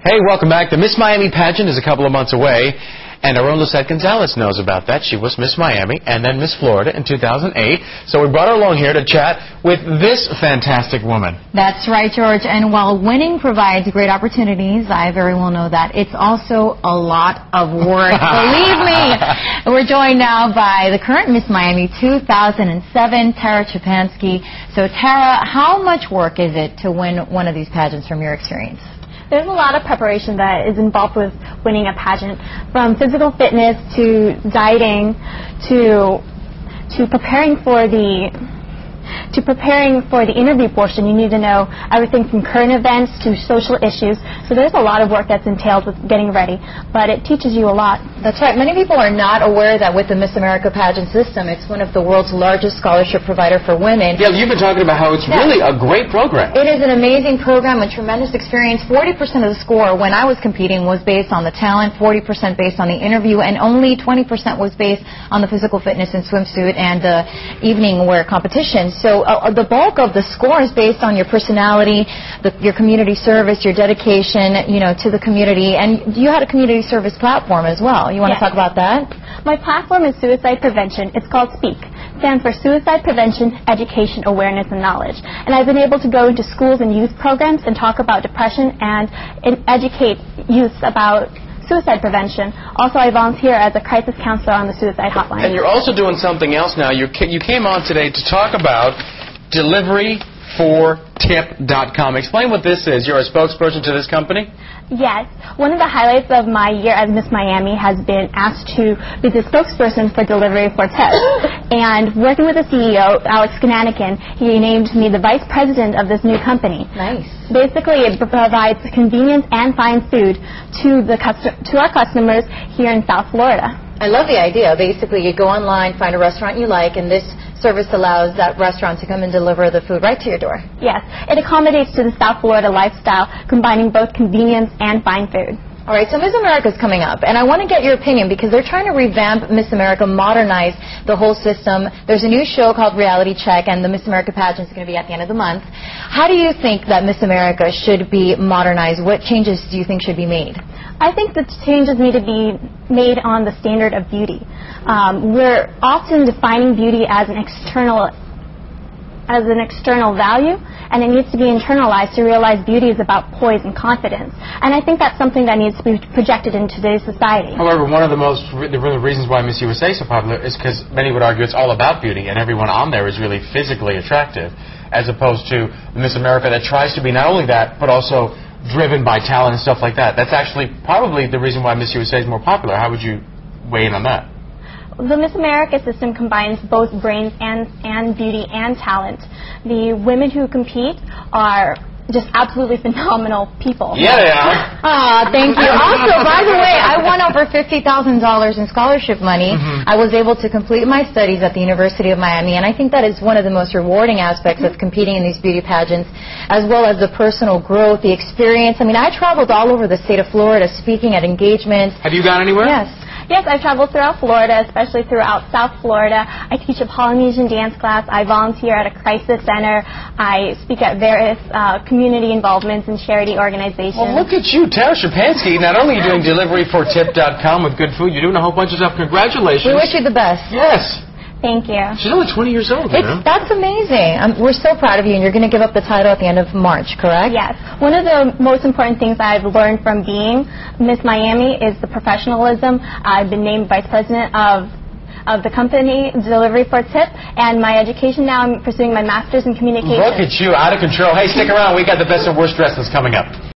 Hey, welcome back. The Miss Miami pageant is a couple of months away, and our own Lisette Gonzalez knows about that. She was Miss Miami and then Miss Florida in 2008. So we brought her along here to chat with this fantastic woman. That's right, George. And while winning provides great opportunities, I very well know that, it's also a lot of work. Believe me. We're joined now by the current Miss Miami 2007, Tara Szczepanski. So, Tara, how much work is it to win one of these pageants from your experience? There's a lot of preparation that is involved with winning a pageant, from physical fitness to dieting to preparing for the interview portion. You need to know everything from current events to social issues. So there's a lot of work that's entailed with getting ready, but it teaches you a lot. That's right. Many people are not aware that with the Miss America pageant system, it's one of the world's largest scholarship provider for women. Yeah, you've been talking about how it's really a great program. It is an amazing program, a tremendous experience. 40% of the score when I was competing was based on the talent, 40% based on the interview, and only 20% was based on the physical fitness and swimsuit and the evening wear competition. So the bulk of the score is based on your personality, your community service, your dedication, to the community, and you had a community service platform as well. You want to talk about that? My platform is suicide prevention. It's called SPEAK. It stands for Suicide Prevention, Education, Awareness, and Knowledge. And I've been able to go into schools and youth programs and talk about depression and educate youth about suicide prevention. Also, I volunteer as a crisis counselor on the suicide hotline. And you're also doing something else now. You came on today to talk about deliveryfortip.com. Explain what this is. You're a spokesperson to this company? Yes. One of the highlights of my year as Miss Miami has been asked to be the spokesperson for Delivery for Tips. And working with the CEO, Alex Gananican, he named me the vice president of this new company. Nice. Basically, it provides convenience and fine food to our customers here in South Florida. I love the idea. Basically, you go online, find a restaurant you like, and this service allows that restaurant to come and deliver the food right to your door. Yes. It accommodates to the South Florida lifestyle, combining both convenience and fine food. All right, so Miss America is coming up, and I want to get your opinion because they're trying to revamp Miss America, modernize the whole system. There's a new show called Reality Check, and the Miss America pageant is going to be at the end of the month. How do you think that Miss America should be modernized? What changes do you think should be made? I think the changes need to be made on the standard of beauty. We're often defining beauty as an external value, and it needs to be internalized to realize beauty is about poise and confidence. And I think that's something that needs to be projected in today's society. However, one of the reasons why Miss USA is so popular is because many would argue it's all about beauty, and everyone on there is really physically attractive, as opposed to Miss America that tries to be not only that, but also driven by talent and stuff like that. That's actually probably the reason why Miss USA is more popular. How would you weigh in on that? The Miss America system combines both brains and beauty and talent. The women who compete are just absolutely phenomenal people. Yeah, they are. Thank you. Also, by the way, I won over $50,000 in scholarship money. I was able to complete my studies at the University of Miami, and I think that is one of the most rewarding aspects of competing in these beauty pageants, as well as the personal growth, the experience. I mean, I traveled all over the state of Florida speaking at engagements. Have you gone anywhere? Yes. Yes, I've traveled throughout Florida, especially throughout South Florida. I teach a Polynesian dance class. I volunteer at a crisis center. I speak at various community involvements and charity organizations. Well, look at you, Tara Szczepanski. Not only are you doing deliveryfortip.com with good food, you're doing a whole bunch of stuff. Congratulations. We wish you the best. Yes. Thank you. She's only 20 years old, That's amazing. We're so proud of you, and you're going to give up the title at the end of March, correct? Yes. One of the most important things I've learned from being Miss Miami is the professionalism. I've been named vice president of the company, Delivery for Tip, and my education now, I'm pursuing my master's in communication. Look at you, out of control. Hey, stick around. We got the best and worst dresses coming up.